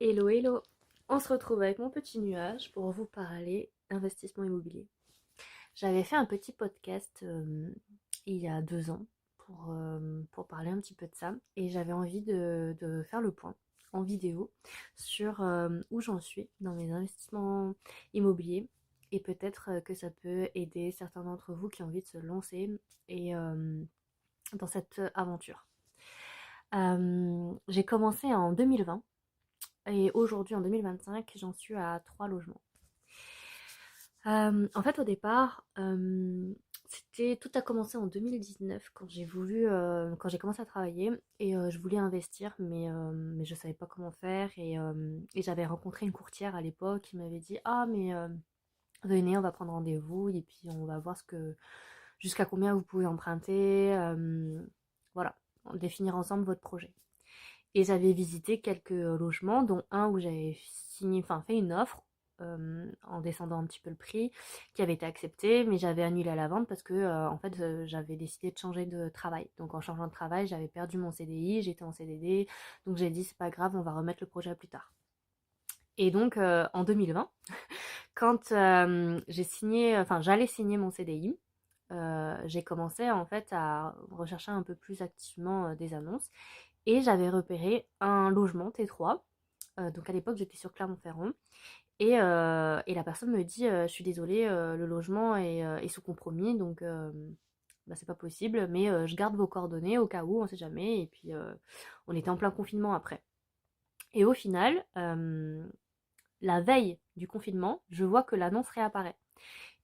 Hello, hello! On se retrouve avec mon petit nuage pour vous parler d'investissement immobilier. J'avais fait un petit podcast il y a 2 ans pour parler un petit peu de ça et j'avais envie de faire le point en vidéo sur où j'en suis dans mes investissements immobiliers et peut-être que ça peut aider certains d'entre vous qui ont envie de se lancer et dans cette aventure. J'ai commencé en 2020. Et aujourd'hui, en 2025, j'en suis à 3 logements. En fait, au départ, tout a commencé en 2019 quand j'ai commencé à travailler et je voulais investir, mais je savais pas comment faire et j'avais rencontré une courtière à l'époque qui m'avait dit: «Ah, mais venez, on va prendre rendez-vous et puis on va voir jusqu'à combien vous pouvez emprunter, voilà, définir ensemble votre projet». Et j'avais visité quelques logements, dont un où j'avais fait une offre en descendant un petit peu le prix, qui avait été accepté, mais j'avais annulé à la vente parce que en fait j'avais décidé de changer de travail. Donc en changeant de travail, j'avais perdu mon CDI, j'étais en CDD, donc j'ai dit c'est pas grave, on va remettre le projet à plus tard. Et donc en 2020, quand j'allais signer mon CDI, j'ai commencé en fait à rechercher un peu plus activement des annonces et j'avais repéré un logement T3. Donc à l'époque, j'étais sur Clermont-Ferrand. Et la personne me dit je suis désolée, le logement est sous compromis, donc bah, c'est pas possible, mais je garde vos coordonnées au cas où, on sait jamais. Et puis on était en plein confinement après. Et au final, la veille du confinement, je vois que l'annonce réapparaît.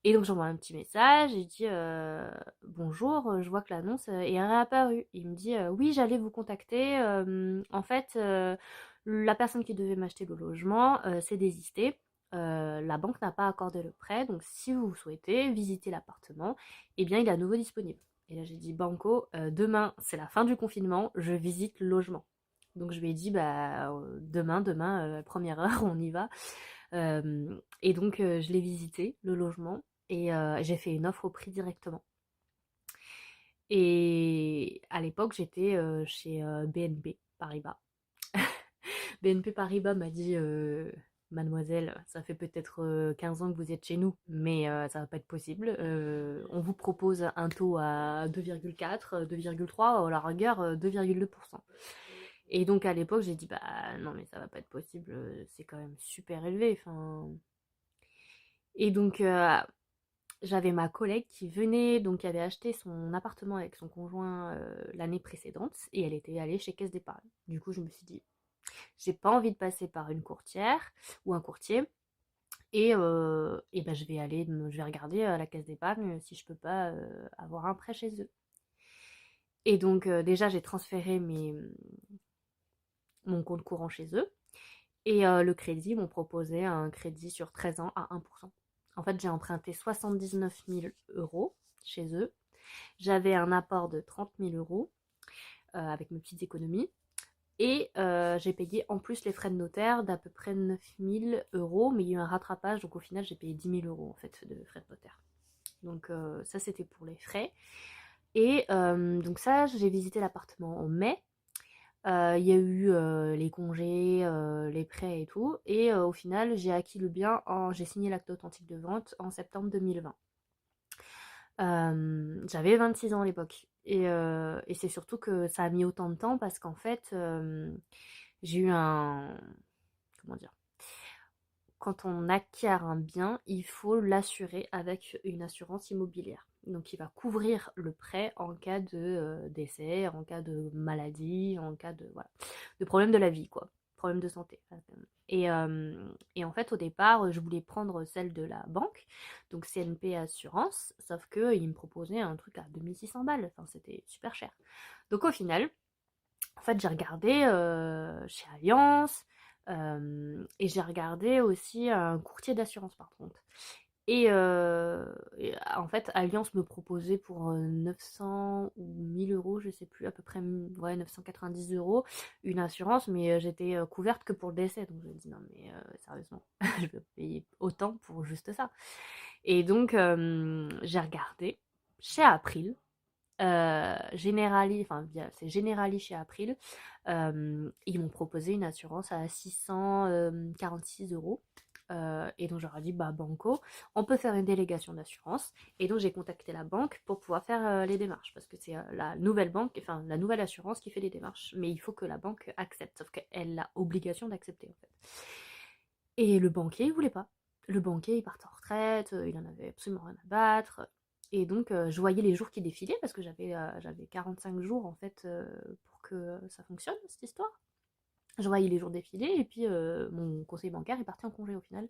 Et donc j'envoie un petit message et je dis bonjour, je vois que l'annonce est réapparue. Il me dit oui, j'allais vous contacter. En fait, la personne qui devait m'acheter le logement s'est désistée. La banque n'a pas accordé le prêt, donc si vous souhaitez visiter l'appartement, eh bien il est à nouveau disponible. Et là j'ai dit banco, demain c'est la fin du confinement, je visite le logement. Donc je lui ai dit bah demain, première heure, on y va. Et donc je l'ai visité, le logement, et j'ai fait une offre au prix directement. Et à l'époque, j'étais chez BNP Paribas. BNP Paribas m'a dit mademoiselle, ça fait peut-être 15 ans que vous êtes chez nous, mais ça va pas être possible. On vous propose un taux à 2,4, 2,3, à la rigueur 2,2%. Et donc à l'époque, j'ai dit bah non mais ça va pas être possible, c'est quand même super élevé. Enfin, et donc j'avais ma collègue qui venait, donc qui avait acheté son appartement avec son conjoint l'année précédente et elle était allée chez Caisse d'Épargne. Du coup, je me suis dit, j'ai pas envie de passer par une courtière ou un courtier et ben je vais regarder à la Caisse d'Épargne si je peux pas avoir un prêt chez eux. Et donc déjà, j'ai transféré mon compte courant chez eux et le crédit, ils m'ont proposé un crédit sur 13 ans à 1%. En fait, j'ai emprunté 79 000 € chez eux. J'avais un apport de 30 000 € avec mes petites économies. Et j'ai payé en plus les frais de notaire d'à peu près 9 000 €, mais il y a eu un rattrapage, donc au final j'ai payé 10 000 € en fait de frais de notaire. Donc ça c'était pour les frais. Et donc ça, j'ai visité l'appartement en mai. Il y a eu les congés, les prêts et tout. Et au final, j'ai signé l'acte authentique de vente en septembre 2020. J'avais 26 ans à l'époque. Et c'est surtout que ça a mis autant de temps parce qu'en fait, j'ai eu un... Comment dire? Quand on acquiert un bien, il faut l'assurer avec une assurance immobilière. Donc il va couvrir le prêt en cas de décès, en cas de maladie, en cas de, voilà, de problème de la vie, quoi. Problème de santé. Et en fait, au départ, je voulais prendre celle de la banque, donc CNP Assurance, sauf qu'ils me proposaient un truc à 2600 balles. Enfin, c'était super cher. Donc au final, en fait, j'ai regardé chez Allianz et j'ai regardé aussi un courtier d'assurance par contre. Et en fait, Allianz me proposait pour 900 ou 1000 €, je sais plus, à peu près, ouais, 990 € une assurance, mais j'étais couverte que pour le décès. Donc je me dis, non, mais sérieusement, je vais payer autant pour juste ça. Et donc, j'ai regardé chez April. Generali, enfin c'est Generali chez April, ils m'ont proposé une assurance à 646 €. Et donc j'aurais dit bah banco, on peut faire une délégation d'assurance. Et donc j'ai contacté la banque pour pouvoir faire les démarches parce que c'est la nouvelle banque, enfin la nouvelle assurance qui fait les démarches. Mais il faut que la banque accepte, sauf qu'elle a obligation d'accepter en fait. Et le banquier il voulait pas. Le banquier il partait en retraite, il en avait absolument rien à battre. Et donc je voyais les jours qui défilaient parce que j'avais 45 jours en fait pour que ça fonctionne cette histoire. Je voyais les jours défiler et puis mon conseiller bancaire est parti en congé au final.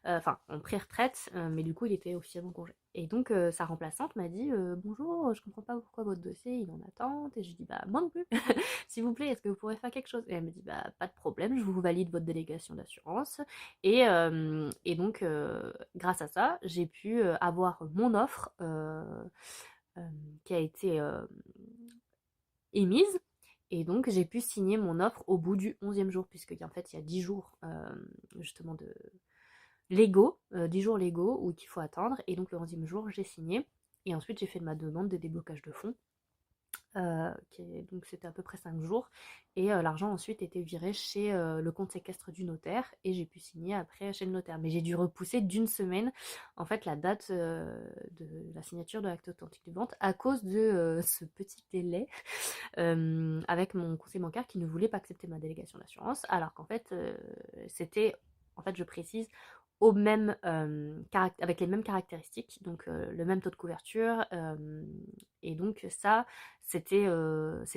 Enfin en pré-retraite, mais du coup il était officiellement en congé. Et donc sa remplaçante m'a dit bonjour, je comprends pas pourquoi votre dossier il est en attente. Et je lui dis bah moi non plus, s'il vous plaît, est-ce que vous pourrez faire quelque chose? Et elle me dit bah pas de problème, je vous valide votre délégation d'assurance. Et donc grâce à ça, j'ai pu avoir mon offre euh, qui a été émise. Et donc, j'ai pu signer mon offre au bout du 11e jour, puisque en fait, il y a 10 jours justement de légaux, 10 jours légaux où il faut attendre. Et donc, le 11e jour, j'ai signé. Et ensuite, j'ai fait ma demande de déblocage de fonds. Donc c'était à peu près 5 jours. Et l'argent ensuite était viré chez le compte séquestre du notaire. Et j'ai pu signer après chez le notaire. Mais j'ai dû repousser d'une semaine, en fait, la date de la signature de l'acte authentique de vente à cause de ce petit délai avec mon conseiller bancaire qui ne voulait pas accepter ma délégation d'assurance, alors qu'en fait, c'était, en fait, je précise, avec les mêmes caractéristiques, donc le même taux de couverture, et donc ça, c'était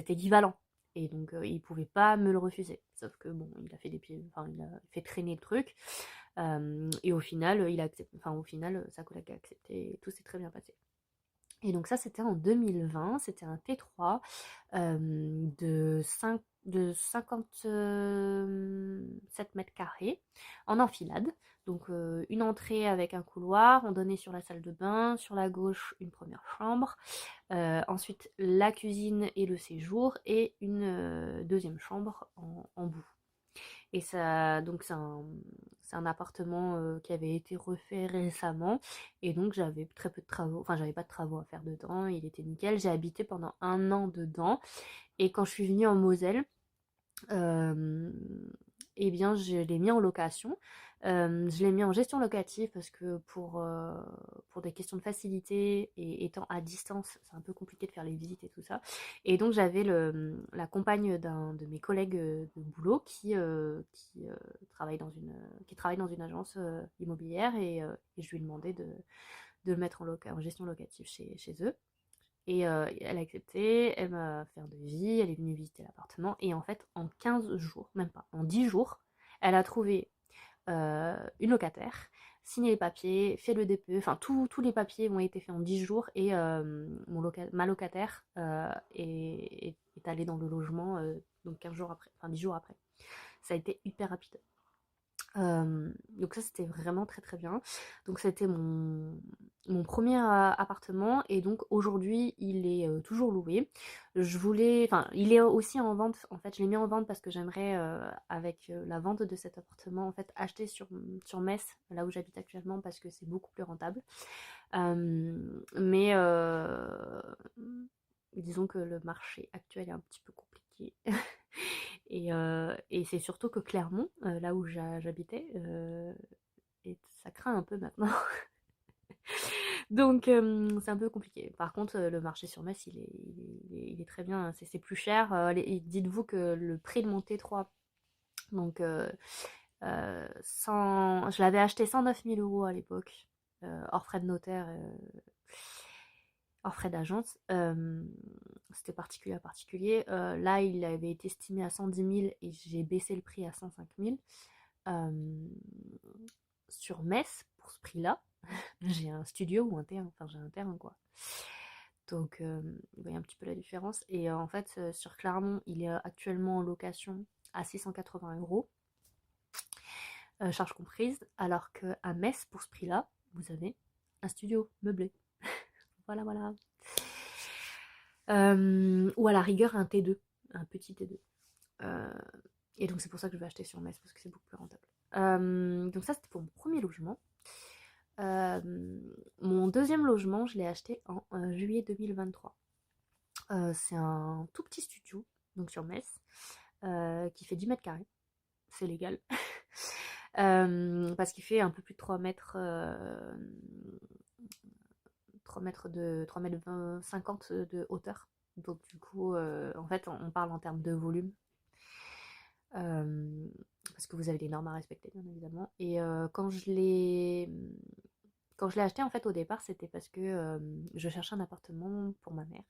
équivalent. Et donc il pouvait pas me le refuser. Sauf que bon, il a fait des pieds, enfin il a fait traîner le truc. Et au final, il a accepté, enfin au final, sa collègue a accepté, et tout s'est très bien passé. Et donc ça, c'était en 2020, c'était un T3 de 57 mètres carrés en enfilade. Donc une entrée avec un couloir, on donnait sur la salle de bain, sur la gauche une première chambre, ensuite la cuisine et le séjour, et une deuxième chambre en bout. Et ça, donc c'est un appartement qui avait été refait récemment. Et donc j'avais très peu de travaux, enfin j'avais pas de travaux à faire dedans, il était nickel. J'ai habité pendant 1 an dedans. Et quand je suis venue en Moselle, euh, eh bien, je l'ai mis en location. Je l'ai mis en gestion locative parce que pour des questions de facilité et étant à distance, c'est un peu compliqué de faire les visites et tout ça. Et donc, j'avais la compagne d'un de mes collègues de boulot qui travaille dans une agence immobilière et je lui ai demandé de le mettre en gestion locative chez eux. Et elle a accepté, elle m'a fait un devis, elle est venue visiter l'appartement. Et en fait, en 15 jours, même pas, en 10 jours, elle a trouvé une locataire, signé les papiers, fait le DPE, enfin tous les papiers ont été faits en 10 jours. Et ma locataire est allée dans le logement donc 15 jours après, enfin 10 jours après. Ça a été hyper rapide. Donc ça c'était vraiment très très bien. Donc c'était mon premier appartement et donc aujourd'hui il est toujours loué. Enfin il est aussi en vente. En fait je l'ai mis en vente parce que j'aimerais avec la vente de cet appartement en fait acheter sur Metz, là où j'habite actuellement, parce que c'est beaucoup plus rentable. Mais disons que le marché actuel est un petit peu compliqué. Et c'est surtout que Clermont, là où j'habitais, et ça craint un peu maintenant. Donc c'est un peu compliqué. Par contre, le marché sur Metz, il est très bien, hein. C'est plus cher. Dites-vous que le prix de mon T3, donc je l'avais acheté 109 000 € à l'époque, hors frais de notaire, hors frais d'agence. C'était particulier à particulier. Là, il avait été estimé à 110 000 et j'ai baissé le prix à 105 000. Euh, sur Metz, pour ce prix-là, j'ai un studio ou un terrain. Enfin, j'ai un terrain, quoi. Donc, vous voyez un petit peu la différence. Et en fait, sur Clermont, il est actuellement en location à 680 €, charges comprises. Alors qu'à Metz, pour ce prix-là, vous avez un studio meublé. Voilà, voilà. Ou à la rigueur, un T2, un petit T2. Euh, et donc, c'est pour ça que je vais acheter sur Metz, parce que c'est beaucoup plus rentable. Donc, ça, c'était pour mon premier logement. Mon deuxième logement, je l'ai acheté en juillet 2023. C'est un tout petit studio, donc sur Metz, qui fait 10 mètres carrés. C'est légal. Parce qu'il fait un peu plus de 3 mètres, 3 mètres de 3 mètres 50 de hauteur. Donc du coup, en fait, on parle en termes de volume. Euh, Parce que vous avez des normes à respecter, bien évidemment. Et quand je l'ai acheté, en fait, au départ, c'était parce que je cherchais un appartement pour ma mère.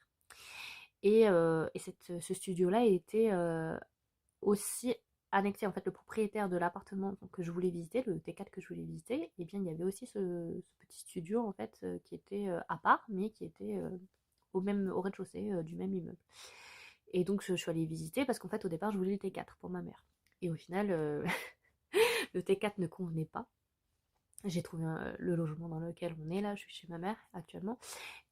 Ce studio-là était aussi annexé, en fait, le propriétaire de l'appartement que je voulais visiter, le T4 que je voulais visiter, et bien il y avait aussi ce petit studio, en fait, qui était à part, mais qui était au rez-de-chaussée du même immeuble. Et donc je suis allée visiter parce qu'en fait, au départ, je voulais le T4 pour ma mère. Et au final, le T4 ne convenait pas. J'ai trouvé le logement dans lequel on est là, je suis chez ma mère actuellement.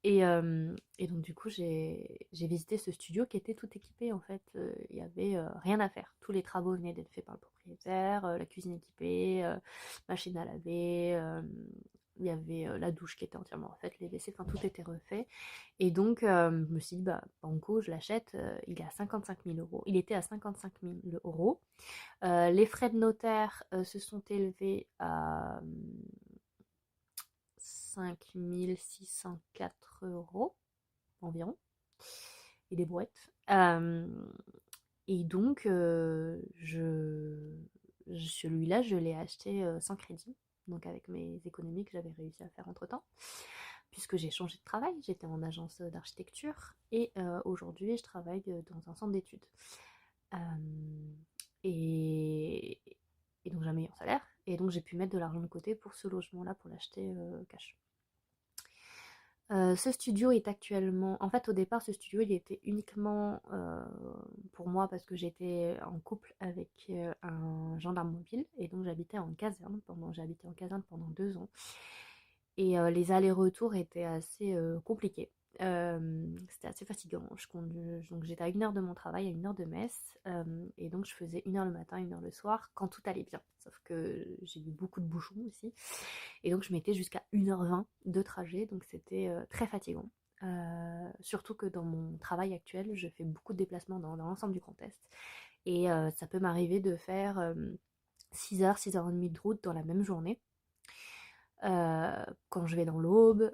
Et donc du coup, j'ai visité ce studio qui était tout équipé en fait. Il y avait rien à faire. Tous les travaux venaient d'être faits par le propriétaire, la cuisine équipée, machine à laver, il y avait la douche qui était entièrement refaite, les WC, enfin tout était refait. Et donc je me suis dit, bah banco, je l'achète, il est à 55 000 euros. Il était à 55 000 euros. Les frais de notaire se sont élevés à 5 604 € environ, et des brouettes. Et donc, celui-là, je l'ai acheté sans crédit, donc avec mes économies que j'avais réussi à faire entre-temps, puisque j'ai changé de travail, j'étais en agence d'architecture, et aujourd'hui, je travaille dans un centre d'études. Euh, et, et donc, j'ai un meilleur salaire, et donc j'ai pu mettre de l'argent de côté pour ce logement-là, pour l'acheter cash. Ce studio est actuellement... En fait, au départ, ce studio, il était uniquement pour moi parce que j'étais en couple avec un gendarme mobile et donc j'ai habité en caserne pendant 2 ans. Et les allers-retours étaient assez compliqués. C'était assez fatigant. Donc j'étais à 1 heure de mon travail, à 1 heure de Metz, et donc je faisais 1 heure le matin, 1 heure le soir, quand tout allait bien. Sauf que j'ai eu beaucoup de bouchons aussi. Et donc je mettais jusqu'à 1h20 de trajet, donc c'était très fatigant. Surtout que dans mon travail actuel, je fais beaucoup de déplacements dans l'ensemble du Grand Est. Et ça peut m'arriver de faire 6 heures, 6h30 de route dans la même journée. Quand je vais dans l'Aube,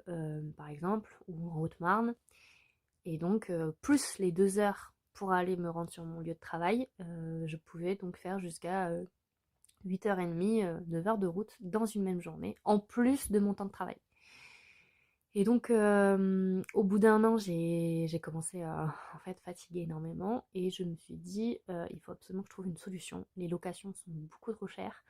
par exemple, ou en Haute-Marne. Et donc, plus les 2 heures pour aller me rendre sur mon lieu de travail, je pouvais donc faire jusqu'à 8h30, 9 heures de route dans une même journée, en plus de mon temps de travail. Et donc, au bout d'1 an, j'ai commencé à en fait fatiguer énormément et je me suis dit, il faut absolument que je trouve une solution. Les locations sont beaucoup trop chères.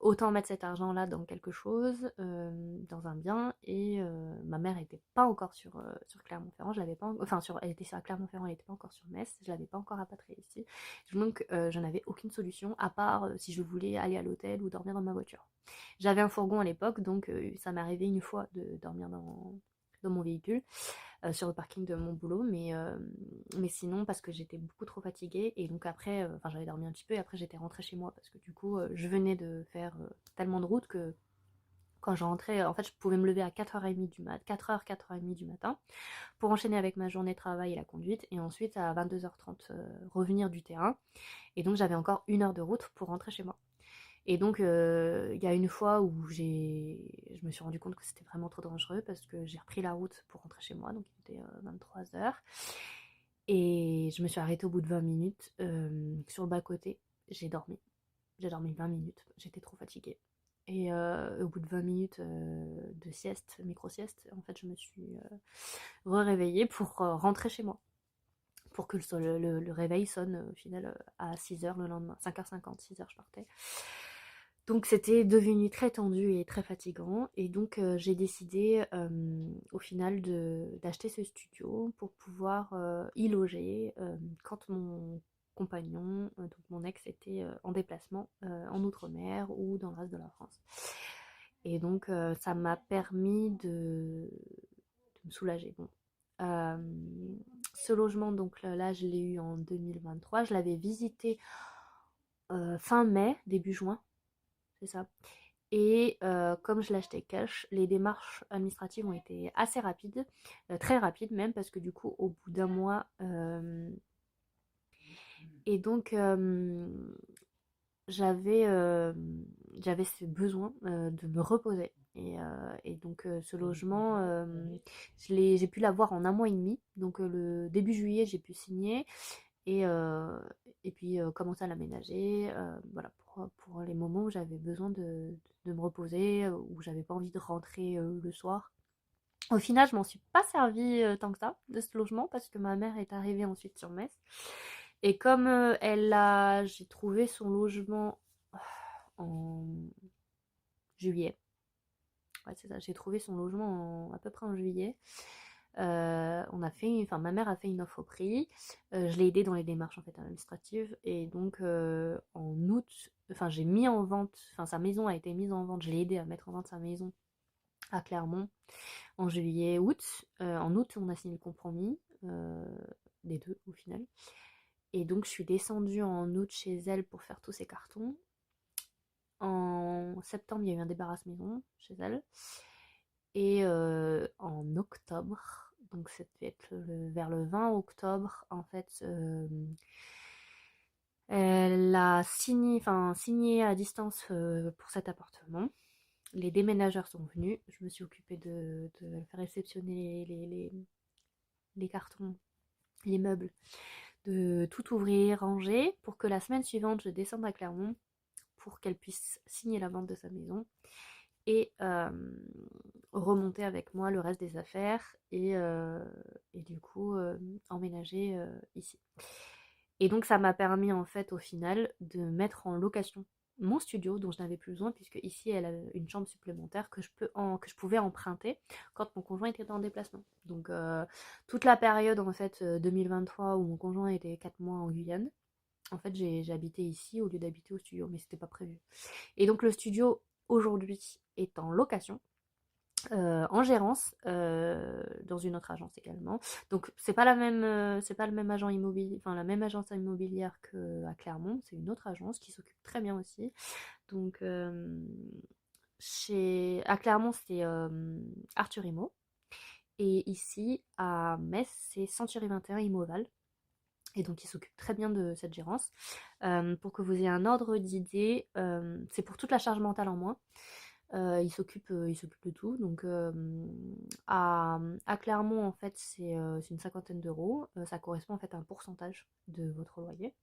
Autant mettre cet argent-là dans quelque chose, dans un bien. Et ma mère n'était pas encore sur Clermont-Ferrand, je l'avais pas, enfin elle était sur Clermont-Ferrand, elle n'était pas encore sur Metz, je l'avais pas encore rapatriée ici. Donc je n'avais aucune solution à part si je voulais aller à l'hôtel ou dormir dans ma voiture. J'avais un fourgon à l'époque, donc ça m'est arrivé une fois de dormir dans mon véhicule, sur le parking de mon boulot, mais sinon parce que j'étais beaucoup trop fatiguée. Et donc après, enfin j'avais dormi un petit peu et après j'étais rentrée chez moi parce que du coup je venais de faire tellement de route que quand je rentrais, en fait je pouvais me lever à 4h30 du mat, 4h, 4h30 du matin pour enchaîner avec ma journée de travail et la conduite, et ensuite à 22h30 revenir du terrain. Et donc j'avais encore 1 heure de route pour rentrer chez moi. Et donc, il y a une fois où je me suis rendu compte que c'était vraiment trop dangereux parce que j'ai repris la route pour rentrer chez moi, donc il était 23h. Et je me suis arrêtée au bout de 20 minutes sur le bas-côté. J'ai dormi. J'ai dormi 20 minutes. J'étais trop fatiguée. Et au bout de 20 minutes de sieste, micro-sieste, en fait, je me suis réveillée pour rentrer chez moi. Pour que le réveil sonne au final à 6h le lendemain. 5h50, 6h je partais. Donc c'était devenu très tendu et très fatigant. Et donc j'ai décidé au final d'acheter ce studio pour pouvoir y loger quand mon compagnon, donc mon ex, était en déplacement en Outre-mer ou dans le reste de la France. Et donc ça m'a permis de me soulager. Bon. Euh, Ce logement, donc là je l'ai eu en 2023. Je l'avais visité fin mai, début juin, c'est ça. Et comme je l'achetais cash, les démarches administratives ont été assez rapides, très rapides même, parce que du coup, au bout d'un mois, et donc j'avais j'avais ce besoin de me reposer. Et donc ce logement, j'ai pu l'avoir en un mois et demi. Donc le début juillet, j'ai pu signer et, euh, et puis commencer à l'aménager. Voilà, pour les moments où j'avais besoin de me reposer, où j'avais pas envie de rentrer le soir. Au final, je m'en suis pas servi tant que ça de ce logement parce que ma mère est arrivée ensuite sur Metz. Et comme j'ai trouvé son logement en juillet. Ouais, c'est ça, j'ai trouvé son logement à peu près en juillet. Enfin, ma mère a fait une offre au prix. Je l'ai aidée dans les démarches en fait administratives. Et donc en août, enfin j'ai mis en vente, enfin sa maison a été mise en vente. Je l'ai aidée à mettre en vente sa maison à Clermont en juillet, août. En août, on a signé le compromis des deux au final. Et donc je suis descendue en août chez elle pour faire tous ses cartons. En septembre, il y a eu un débarrasse maison chez elle. Et en octobre, donc ça devait être vers le 20 octobre, en fait, elle a signé à distance pour cet appartement. Les déménageurs sont venus. Je me suis occupée de faire réceptionner les cartons, les meubles, de tout ouvrir, ranger, pour que la semaine suivante, je descende à Clermont pour qu'elle puisse signer la vente de sa maison et remonter avec moi le reste des affaires et du coup emménager ici. Et donc ça m'a permis en fait au final de mettre en location mon studio dont je n'avais plus besoin puisque ici elle a une chambre supplémentaire que je pouvais emprunter quand mon conjoint était en déplacement. Donc toute la période en fait 2023 où mon conjoint était 4 mois en Guyane, en fait j'ai habité ici au lieu d'habiter au studio, mais c'était pas prévu. Et donc le studio aujourd'hui est en location, en gérance, dans une autre agence également. Donc c'est pas le même agent immobilier, enfin la même agence immobilière qu'à Clermont, c'est une autre agence qui s'occupe très bien aussi. Donc à Clermont c'est Arthur Immo et ici à Metz c'est Century 21 Immoval. Et donc, il s'occupe très bien de cette gérance. Pour que vous ayez un ordre d'idée, c'est pour toute la charge mentale en moins. Il s'occupe de tout. Donc, à Clermont, en fait, c'est une cinquantaine d'euros. Ça correspond en fait à un pourcentage de votre loyer.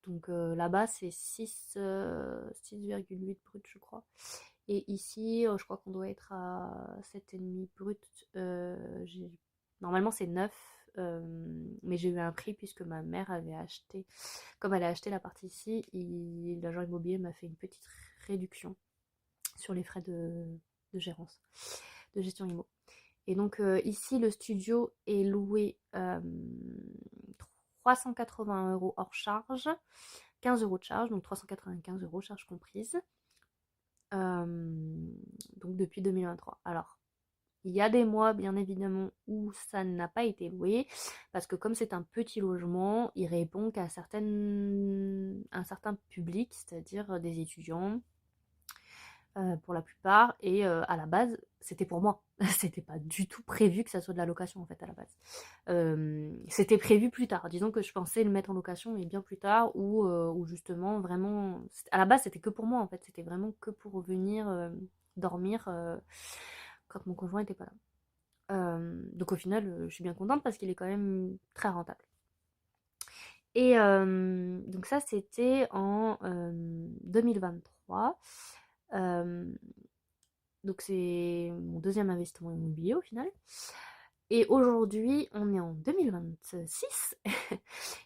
Donc, là-bas, c'est 6,8 brut, je crois. Et ici, je crois qu'on doit être à 7,5 brut. Normalement, c'est 9. Mais j'ai eu un prix puisque ma mère avait acheté, comme elle a acheté la partie ici, l'agent immobilier m'a fait une petite réduction sur les frais de gérance, de gestion immo. Et donc ici, le studio est loué 380 € hors charge, 15 € de charge, donc 395 € charge comprise. Donc depuis 2023. Alors, il y a des mois, bien évidemment, où ça n'a pas été loué, parce que comme c'est un petit logement, il répond qu'à un certain public, c'est-à-dire des étudiants, pour la plupart, et à la base, c'était pour moi. C'était pas du tout prévu que ça soit de la location, en fait, à la base. C'était prévu plus tard. Disons que je pensais le mettre en location, mais bien plus tard, où justement, vraiment, à la base, c'était que pour moi, en fait. C'était vraiment que pour venir dormir quand mon conjoint était pas là. Donc au final, je suis bien contente parce qu'il est quand même très rentable. Et donc ça, c'était en 2023. Euh, donc c'est mon deuxième investissement immobilier au final. Et aujourd'hui, on est en 2026.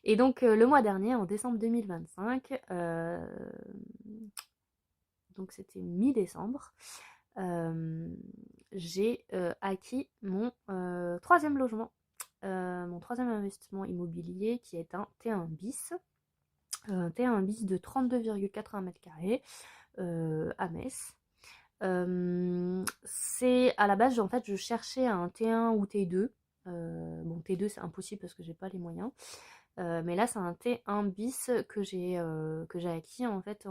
Et donc le mois dernier, en décembre 2025, donc c'était mi-décembre, j'ai acquis mon troisième logement, mon troisième investissement immobilier qui est un T1 bis. T1 bis de 32,80 m² à Metz. C'est à la base, en fait, je cherchais un T1 ou T2. Bon, T2 c'est impossible parce que j'ai pas les moyens. Mais là, c'est un T1 bis que j'ai acquis en fait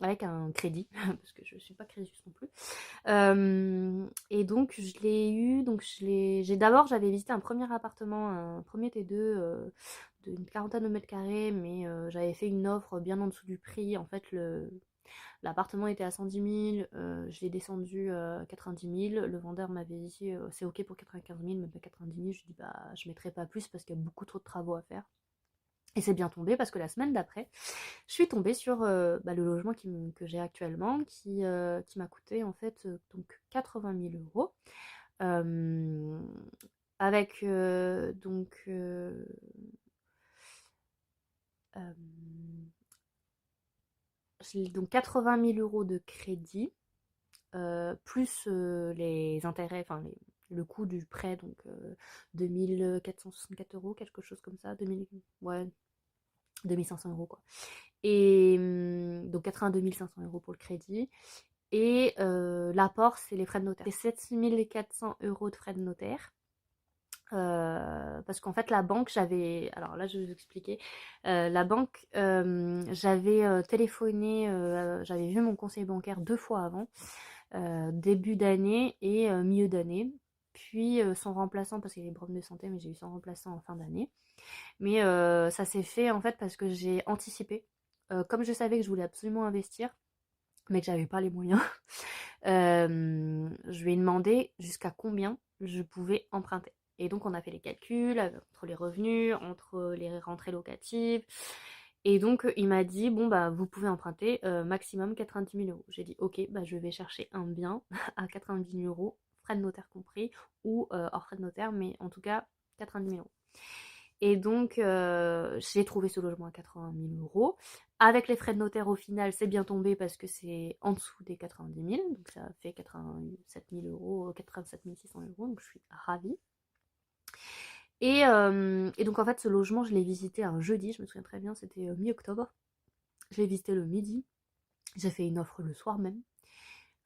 avec un crédit, parce que je suis pas crédit non plus. Et donc je l'ai eu, donc j'avais visité un premier appartement, un premier T2 d'une quarantaine de mètres carrés, mais j'avais fait une offre bien en dessous du prix. En fait, l'appartement était à 110 000, je l'ai descendu à 90 000. Le vendeur m'avait dit c'est ok pour 95 000, mais pas 90 000. Je dis bah je mettrai pas plus parce qu'il y a beaucoup trop de travaux à faire. Et c'est bien tombé parce que la semaine d'après, je suis tombée sur le logement que j'ai actuellement qui m'a coûté en fait donc 80 000 euros. Euh, avec euh, j'ai donc 80 000 euros de crédit, plus les intérêts, enfin le coût du prêt, donc 2464 euros, quelque chose comme ça, 2000, ouais, 2500 euros quoi. Et donc 82 500 euros pour le crédit. Et l'apport, c'est les frais de notaire. C'est 7400 euros de frais de notaire. Parce qu'en fait, la banque, alors là, je vais vous expliquer. La banque, j'avais téléphoné, j'avais vu mon conseiller bancaire 2 fois avant, début d'année et milieu d'année. Puis son remplaçant, parce qu'il y a des problèmes de santé, mais j'ai eu son remplaçant en fin d'année. Mais ça s'est fait en fait parce que j'ai anticipé. Comme je savais que je voulais absolument investir, mais que j'avais pas les moyens, je lui ai demandé jusqu'à combien je pouvais emprunter. Et donc on a fait les calculs entre les revenus, entre les rentrées locatives. Et donc il m'a dit bon bah vous pouvez emprunter maximum 90 000 euros. J'ai dit ok bah je vais chercher un bien à 90 000 euros, frais de notaire compris, ou hors frais de notaire, mais en tout cas 90 000 euros. Et donc, j'ai trouvé ce logement à 80 000 euros. Avec les frais de notaire, au final, c'est bien tombé parce que c'est en dessous des 90 000. Donc, ça fait 87 000 euros, 87 600 euros. Donc, je suis ravie. Et donc, en fait, ce logement, je l'ai visité un jeudi. Je me souviens très bien, c'était mi-octobre. Je l'ai visité le midi. J'ai fait une offre le soir même.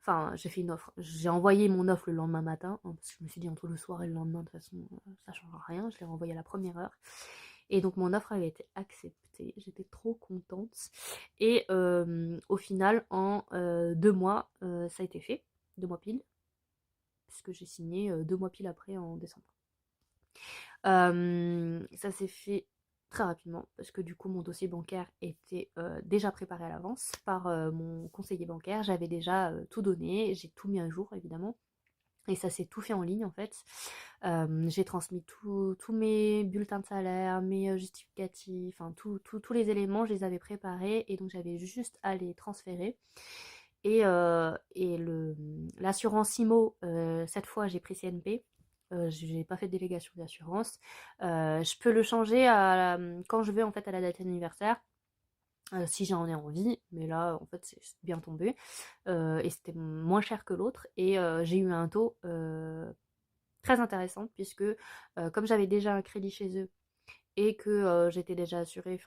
Enfin, j'ai fait une offre. J'ai envoyé mon offre le lendemain matin, hein, parce que je me suis dit entre le soir et le lendemain, de toute façon, ça changera rien. Je l'ai renvoyé à la première heure. Et donc mon offre avait été acceptée. J'étais trop contente. Et au final, en 2 mois, ça a été fait. 2 mois pile. Puisque j'ai signé 2 mois pile après en décembre. Ça s'est fait très rapidement parce que du coup mon dossier bancaire était déjà préparé à l'avance par mon conseiller bancaire. J'avais déjà tout donné, j'ai tout mis à jour évidemment. Et ça s'est tout fait en ligne en fait. J'ai transmis tous mes bulletins de salaire, mes justificatifs, enfin tous les éléments, je les avais préparés et donc j'avais juste à les transférer. Et l'assurance IMO, cette fois j'ai pris CNP. J'ai pas fait de délégation d'assurance. Je peux le changer quand je vais en fait à la date anniversaire. Si j'en ai envie, mais là en fait c'est bien tombé. Et c'était moins cher que l'autre. Et j'ai eu un taux très intéressant puisque comme j'avais déjà un crédit chez eux et que j'étais déjà assurée,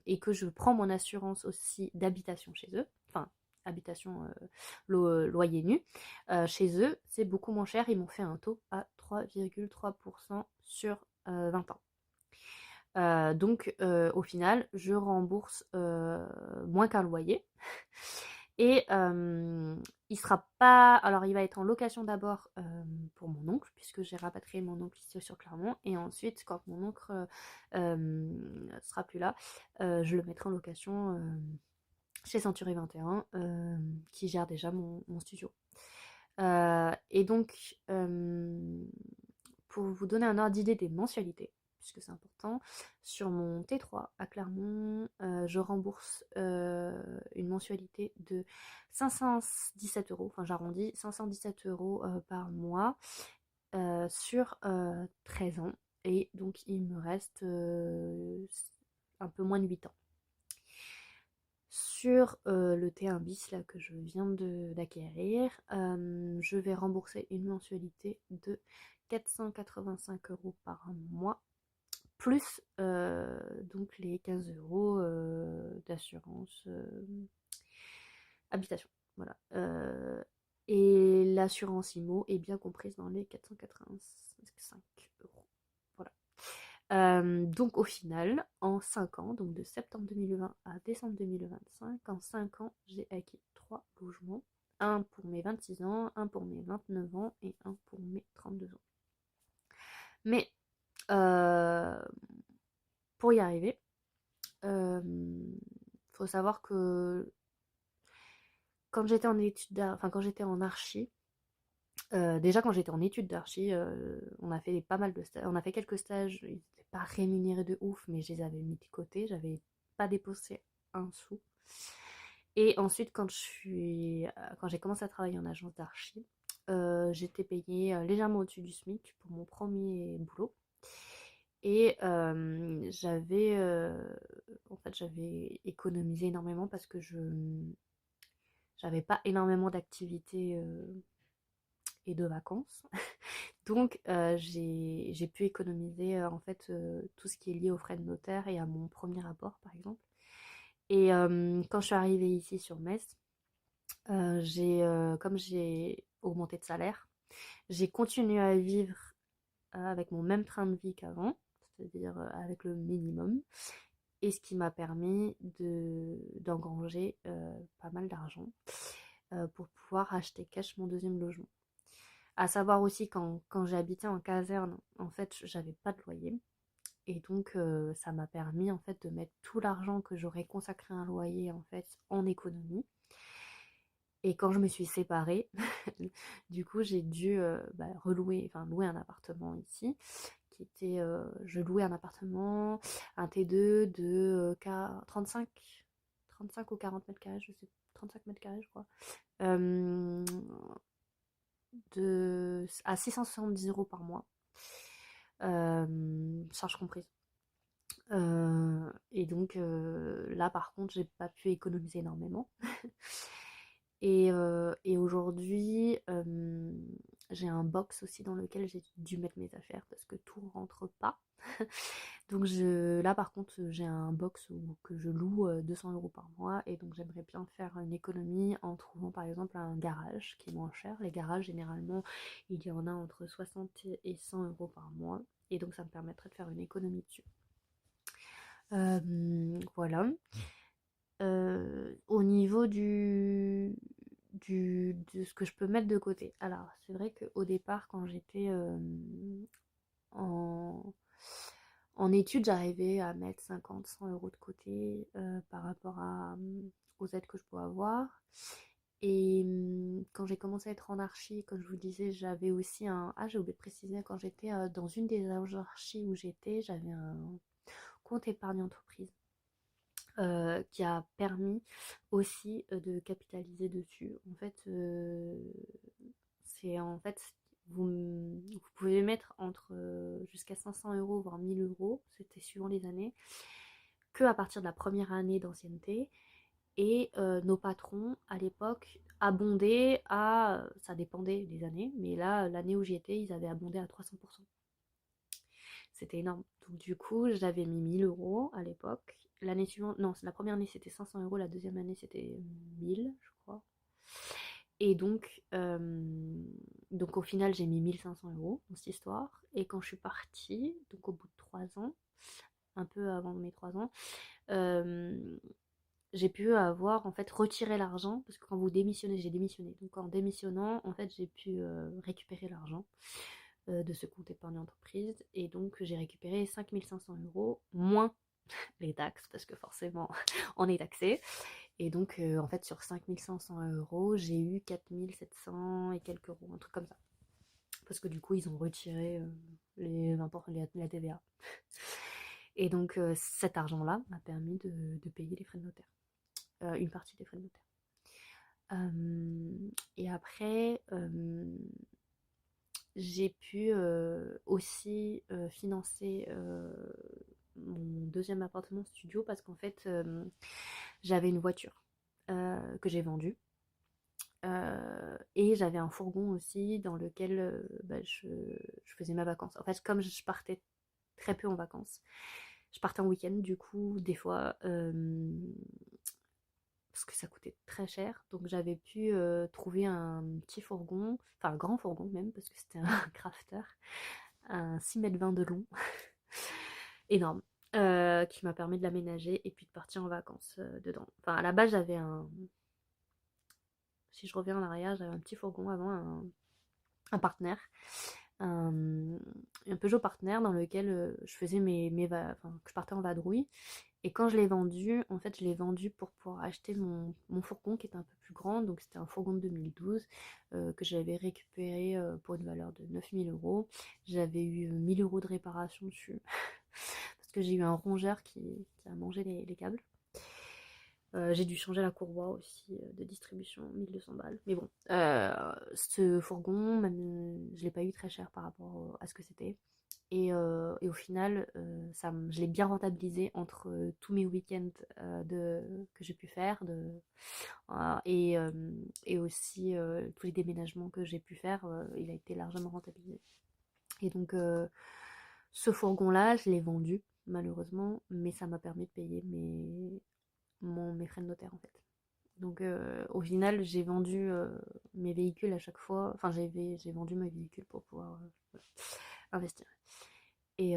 et que je prends mon assurance aussi d'habitation chez eux, enfin habitation loyer nu, chez eux c'est beaucoup moins cher. Ils m'ont fait un taux à 3,3% sur 20 ans. Donc au final, je rembourse moins qu'un loyer. Et il sera pas. Alors, il va être en location d'abord pour mon oncle, puisque j'ai rapatrié mon oncle ici sur Clermont. Et ensuite, quand mon oncle sera plus là, je le mettrai en location chez Century 21, qui gère déjà mon studio. Et donc, pour vous donner un ordre d'idée des mensualités, puisque c'est important, sur mon T3 à Clermont, je rembourse une mensualité de 517 euros, enfin j'arrondis, 517 euros par mois sur 13 ans. Et donc il me reste un peu moins de 8 ans. Sur le T1 bis là, que je viens d'acquérir, je vais rembourser une mensualité de 485 euros par mois, plus donc les 15 euros d'assurance habitation. Voilà. Et l'assurance IMO est bien comprise dans les 485 euros. Voilà. Donc au final, en 5 ans, donc de septembre 2020 à décembre 2025, en 5 ans, j'ai acquis 3 logements. Un pour mes 26 ans, un pour mes 29 ans et un pour mes 32 ans. Mais euh, pour y arriver, faut savoir que quand j'étais en études enfin quand j'étais en archi, déjà quand j'étais en études d'archi, on a fait pas mal de stages, on a fait quelques stages, ils n'étaient pas rémunérés de ouf, mais je les avais mis de côté, j'avais pas dépensé un sou. Et ensuite, quand j'ai commencé à travailler en agence d'archi, j'étais payée légèrement au-dessus du SMIC pour mon premier boulot. Et en fait, j'avais économisé énormément parce que je j'avais pas énormément d'activités et de vacances. Donc, j'ai pu économiser en fait tout ce qui est lié aux frais de notaire et à mon premier rapport, par exemple. Et quand je suis arrivée ici sur Metz, comme j'ai augmenté de salaire, j'ai continué à vivre avec mon même train de vie qu'avant, c'est-à-dire avec le minimum, et ce qui m'a permis d'engranger pas mal d'argent pour pouvoir acheter cash mon deuxième logement. À savoir aussi quand j'ai habité en caserne, en fait, j'avais pas de loyer. Et donc, ça m'a permis en fait de mettre tout l'argent que j'aurais consacré à un loyer en fait en économie. Et quand je me suis séparée, du coup, j'ai dû louer un appartement ici, je louais un appartement, un T2 de 35, 35 ou 40 mètres carrés, je sais, 35 mètres carrés, je crois, euh, à 670 € par mois, charges comprises. Et donc là, par contre, j'ai pas pu économiser énormément. Et aujourd'hui, j'ai un box aussi dans lequel j'ai dû mettre mes affaires parce que tout rentre pas. Donc là par contre j'ai un box que je loue 200 € par mois et donc j'aimerais bien faire une économie en trouvant par exemple un garage qui est moins cher. Les garages généralement il y en a entre 60 et 100 € par mois et donc ça me permettrait de faire une économie dessus. Voilà. Au niveau de ce que je peux mettre de côté. Alors, c'est vrai qu'au départ, quand j'étais en, en études, j'arrivais à mettre 50, 100 € de côté par rapport aux aides que je pouvais avoir. Et quand j'ai commencé à être en archi, comme je vous disais, j'avais aussi un... Ah, j'ai oublié de préciser, quand j'étais dans une des agences archi où j'étais, j'avais un compte épargne entreprise qui a permis aussi de capitaliser dessus. En fait, vous pouvez mettre entre jusqu'à 500 €, voire 1000 €, c'était suivant les années, que à partir de la première année d'ancienneté. Et nos patrons, à l'époque, abondaient ça dépendait des années, mais là, l'année où j'y étais, ils avaient abondé à 300%. C'était énorme. Donc du coup, j'avais mis 1000 € à l'époque. L'année suivante, non, la première année c'était 500 €, la deuxième année c'était 1000, je crois. Et donc au final, j'ai mis 1500 € dans cette histoire. Et quand je suis partie, donc au bout de 3 ans, un peu avant mes 3 ans, euh, j'ai pu avoir en fait retiré l'argent parce que quand vous démissionnez, j'ai démissionné. Donc en démissionnant, en fait, j'ai pu récupérer l'argent de ce compte épargne entreprise et donc j'ai récupéré 5500 € moins les taxes parce que forcément on est taxé et donc en fait sur 5500 € j'ai eu 4700 et quelques euros, un truc comme ça parce que du coup ils ont retiré les 20%, la TVA et donc cet argent là m'a permis de payer les frais de notaire, une partie des frais de notaire. Et après j'ai pu aussi financer mon deuxième appartement studio parce qu'en fait j'avais une voiture que j'ai vendue et j'avais un fourgon aussi dans lequel je faisais ma vacances. En fait, comme je partais très peu en vacances, je partais en week-end du coup des fois parce que ça coûtait très cher. Donc j'avais pu trouver un petit fourgon, enfin un grand fourgon même, parce que c'était un crafter, un 6,20 m de long. énorme, qui m'a permis de l'aménager et puis de partir en vacances dedans. Enfin, à la base, j'avais un. Si je reviens en arrière, j'avais un petit fourgon avant, un partenaire, un, un Peugeot partenaire dans lequel je faisais enfin, que je partais en vadrouille. Et quand je l'ai vendu, en fait, je l'ai vendu pour pouvoir acheter mon fourgon qui était un peu plus grand. Donc, c'était un fourgon de 2012 que j'avais récupéré pour une valeur de 9 000 euros. J'avais eu 1 000 euros de réparation dessus parce que j'ai eu un rongeur qui a mangé les câbles. J'ai dû changer la courroie aussi de distribution, 1 200 balles. Mais bon, ce fourgon, même, je l'ai pas eu très cher par rapport à ce que c'était. Et au final, je l'ai bien rentabilisé entre tous mes week-ends que j'ai pu faire euh, et, euh, et aussi tous les déménagements que j'ai pu faire. Il a été largement rentabilisé. Et donc, ce fourgon-là, je l'ai vendu, malheureusement, mais ça m'a permis de payer mes frais de notaire en fait. Donc au final, j'ai vendu mes véhicules à chaque fois. Enfin, j'ai vendu mes véhicules pour pouvoir voilà, investir. Et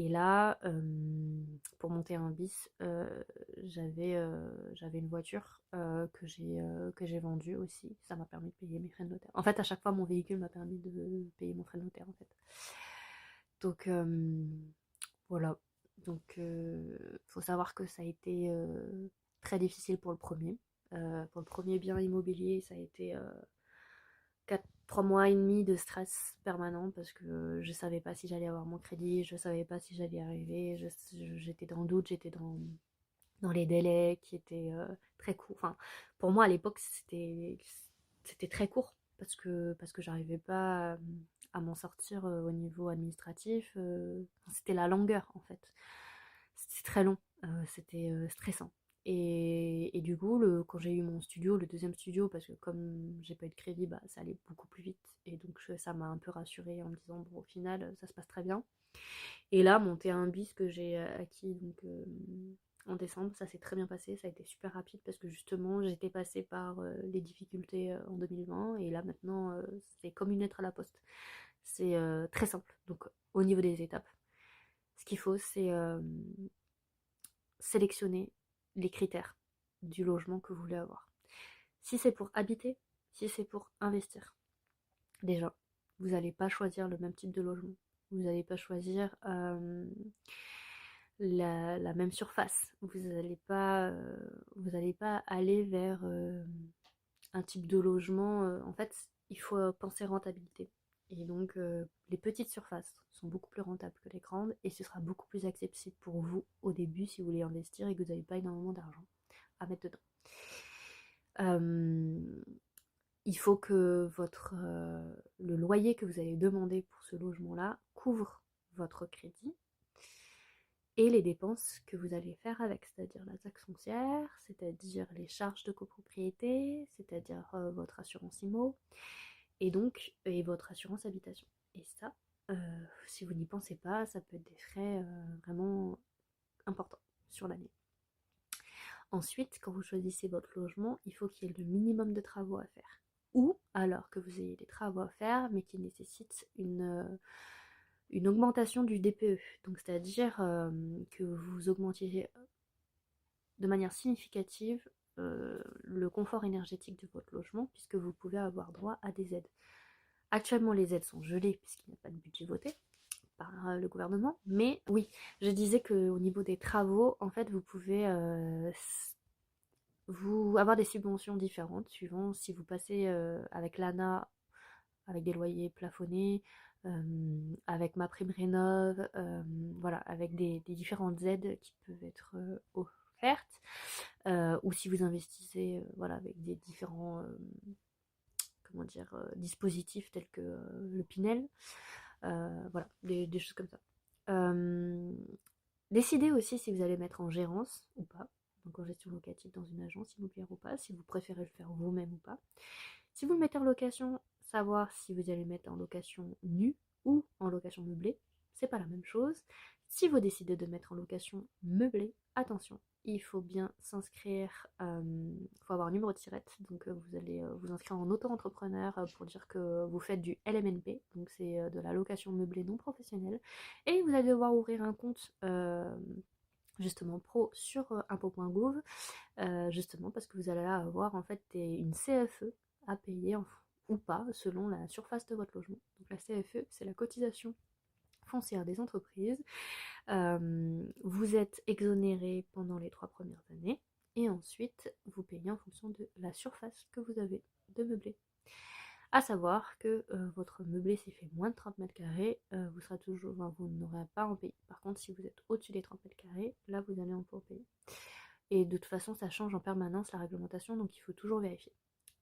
là, pour monter un bis, j'avais une voiture que j'ai vendue aussi. Ça m'a permis de payer mes frais de notaire. En fait, à chaque fois, mon véhicule m'a permis de payer mon frais de notaire en fait. Donc voilà. Donc faut savoir que ça a été très difficile pour le premier. Pour le premier bien immobilier, ça a été 3 mois et demi de stress permanent parce que je savais pas si j'allais avoir mon crédit, je savais pas si j'allais y arriver, j'étais dans le doute, j'étais dans les délais qui étaient très courts. Enfin, pour moi à l'époque c'était très court parce que j'arrivais pas à m'en sortir au niveau administratif. C'était la longueur en fait. C'était très long, c'était stressant. Et du coup, quand j'ai eu mon studio, le deuxième studio, parce que comme j'ai pas eu de crédit, bah, ça allait beaucoup plus vite. Et donc ça m'a un peu rassurée en me disant, bon, au final, ça se passe très bien. Et là, mon T1 bis que j'ai acquis donc, en décembre, ça s'est très bien passé, ça a été super rapide parce que justement, j'étais passée par les difficultés en 2020 et là maintenant, c'est comme une lettre à la poste. C'est très simple. Donc, au niveau des étapes, ce qu'il faut, c'est sélectionner les critères du logement que vous voulez avoir. Si c'est pour habiter, si c'est pour investir, déjà, vous n'allez pas choisir le même type de logement. Vous n'allez pas choisir la même surface. Vous n'allez pas aller vers un type de logement. En fait, il faut penser rentabilité. Et donc, les petites surfaces sont beaucoup plus rentables que les grandes et ce sera beaucoup plus accessible pour vous au début si vous voulez investir et que vous n'avez pas énormément d'argent à mettre dedans. Euh, il faut que le loyer que vous allez demander pour ce logement-là couvre votre crédit et les dépenses que vous allez faire avec, c'est-à-dire la taxe foncière, c'est-à-dire les charges de copropriété, c'est-à-dire votre assurance IMO, et votre assurance habitation. Et ça, si vous n'y pensez pas, ça peut être des frais vraiment importants sur l'année. Ensuite, quand vous choisissez votre logement, il faut qu'il y ait le minimum de travaux à faire. Ou alors que vous ayez des travaux à faire, mais qui nécessitent une augmentation du DPE. Donc, c'est-à-dire que vous augmentiez de manière significative le confort énergétique de votre logement, puisque vous pouvez avoir droit à des aides. Actuellement, les aides sont gelées, puisqu'il n'y a pas de budget voté par le gouvernement. Mais oui, je disais qu'au niveau des travaux, en fait, vous pouvez avoir des subventions différentes suivant si vous passez avec l'ANA, avec des loyers plafonnés, avec ma prime rénov, voilà, avec des différentes aides qui peuvent être offertes, ou si vous investissez voilà, avec des différents comment dire, dispositifs tels que le Pinel, voilà, des choses comme ça. Euh, Décidez aussi si vous allez mettre en gérance ou pas, donc en gestion locative dans une agence immobilière ou pas, si vous préférez le faire vous-même ou pas. Si vous le mettez en location, savoir si vous allez le mettre en location nue ou en location meublée, c'est pas la même chose. Si vous décidez de mettre en location meublée, attention, il faut bien s'inscrire, il faut avoir un numéro de SIRET, donc vous allez vous inscrire en auto-entrepreneur pour dire que vous faites du LMNP, donc c'est de la location meublée non professionnelle, et vous allez devoir ouvrir un compte justement pro sur impôt.gouv, justement parce que vous allez avoir en fait une CFE à payer ou pas selon la surface de votre logement. Donc la CFE, c'est la cotisation foncière des entreprises. Vous êtes exonéré pendant les 3 premières années et ensuite vous payez en fonction de la surface que vous avez de meublé. À savoir que votre meublé s'il fait moins de 30 mètres carrés, vous serez toujours, enfin, vous n'aurez pas à en payer. Par contre, si vous êtes au-dessus des 30 mètres carrés, là vous allez en payer. Et de toute façon, ça change en permanence la réglementation, donc il faut toujours vérifier.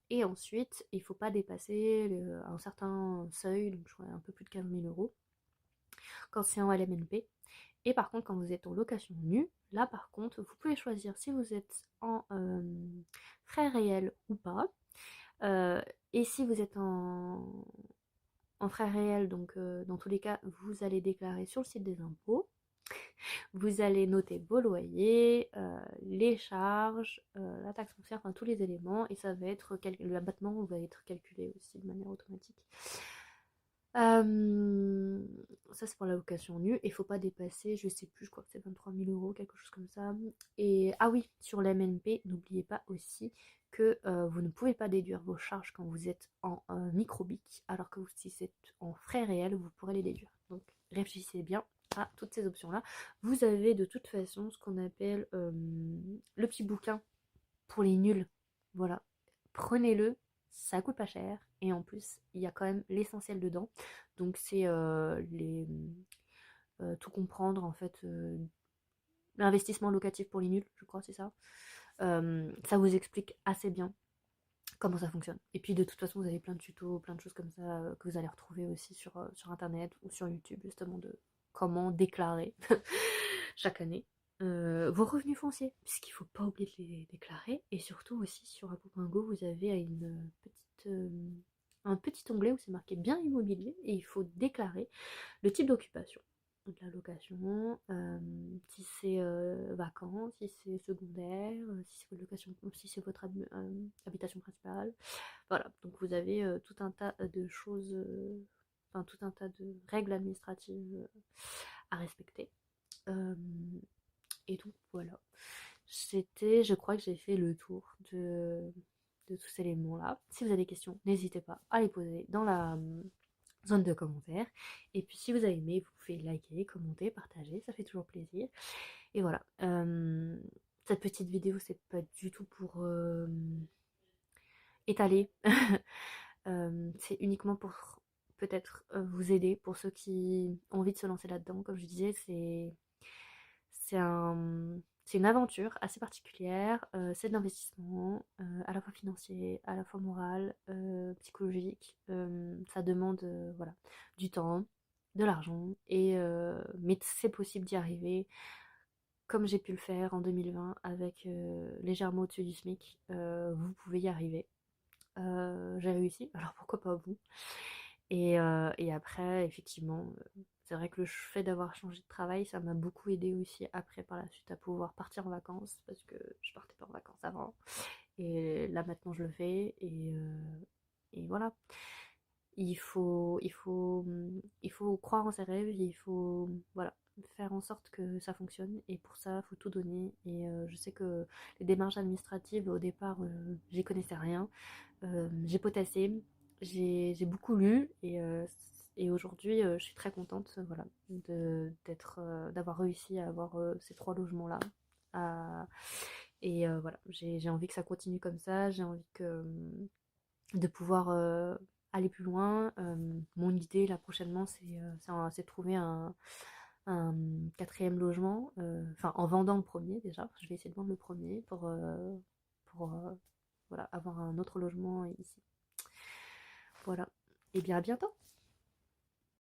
Et ensuite, il ne faut pas dépasser un certain seuil, donc je crois un peu plus de 15 000 euros, quand c'est en LMNP. Et par contre, quand vous êtes en location nue, là par contre, vous pouvez choisir si vous êtes en frais réels ou pas. Et si vous êtes en frais réels, donc dans tous les cas, vous allez déclarer sur le site des impôts. Vous allez noter vos loyers, les charges, la taxe foncière, enfin tous les éléments, et ça va être l'abattement va être calculé aussi de manière automatique. Ça c'est pour la location nue, et il faut pas dépasser, je sais plus, je crois que c'est 23 000 euros, quelque chose comme ça. Et ah oui, sur l'MNP, n'oubliez pas aussi que vous ne pouvez pas déduire vos charges quand vous êtes en microbic, alors que si c'est en frais réels, vous pourrez les déduire. Donc réfléchissez bien à toutes ces options-là. Vous avez de toute façon ce qu'on appelle le petit bouquin pour les nuls. Voilà, prenez-le, ça coûte pas cher et en plus il y a quand même l'essentiel dedans. Donc c'est tout comprendre en fait, l'investissement locatif pour les nuls, je crois c'est ça. Ça vous explique assez bien comment ça fonctionne. Et puis de toute façon vous avez plein de tutos, plein de choses comme ça que vous allez retrouver aussi sur internet ou sur YouTube justement de comment déclarer chaque année vos revenus fonciers, puisqu'il ne faut pas oublier de les déclarer. Et surtout aussi sur Apo.go, vous avez un petit onglet où c'est marqué bien immobilier et il faut déclarer le type d'occupation. Donc la location, si c'est vacant, si c'est secondaire, si c'est votre location, si c'est votre habitation principale. Voilà, donc vous avez tout un tas de choses, enfin tout un tas de règles administratives à respecter. Euh, et donc voilà, je crois que j'ai fait le tour de tous ces éléments-là. Si vous avez des questions, n'hésitez pas à les poser dans la zone de commentaires. Et puis si vous avez aimé, vous pouvez liker, commenter, partager, ça fait toujours plaisir. Et voilà, cette petite vidéo, c'est pas du tout pour étaler. C'est uniquement pour peut-être vous aider, pour ceux qui ont envie de se lancer là-dedans. Comme je disais, c'est c'est une aventure assez particulière, c'est de l'investissement, à la fois financier, à la fois moral, psychologique. Ça demande voilà, du temps, de l'argent, mais c'est possible d'y arriver, comme j'ai pu le faire en 2020 avec légèrement au-dessus du SMIC. Vous pouvez y arriver. J'ai réussi, alors pourquoi pas vous? Et après, effectivement, c'est vrai que le fait d'avoir changé de travail, ça m'a beaucoup aidé aussi après par la suite à pouvoir partir en vacances parce que je partais pas en vacances avant. Et là maintenant je le fais et voilà. Il faut croire en ses rêves, il faut voilà, faire en sorte que ça fonctionne et pour ça, il faut tout donner. Et je sais que les démarches administratives au départ, j'y connaissais rien. J'ai potassé, j'ai beaucoup lu et aujourd'hui je suis très contente voilà, d'avoir réussi à avoir ces 3 logements-là. À- voilà, j'ai envie que ça continue comme ça, j'ai envie de pouvoir aller plus loin. Mon idée là prochainement, c'est de trouver un 4e logement, enfin en vendant le premier déjà. Je vais essayer de vendre le premier pour voilà, avoir un autre logement ici. Voilà. Et bien à bientôt.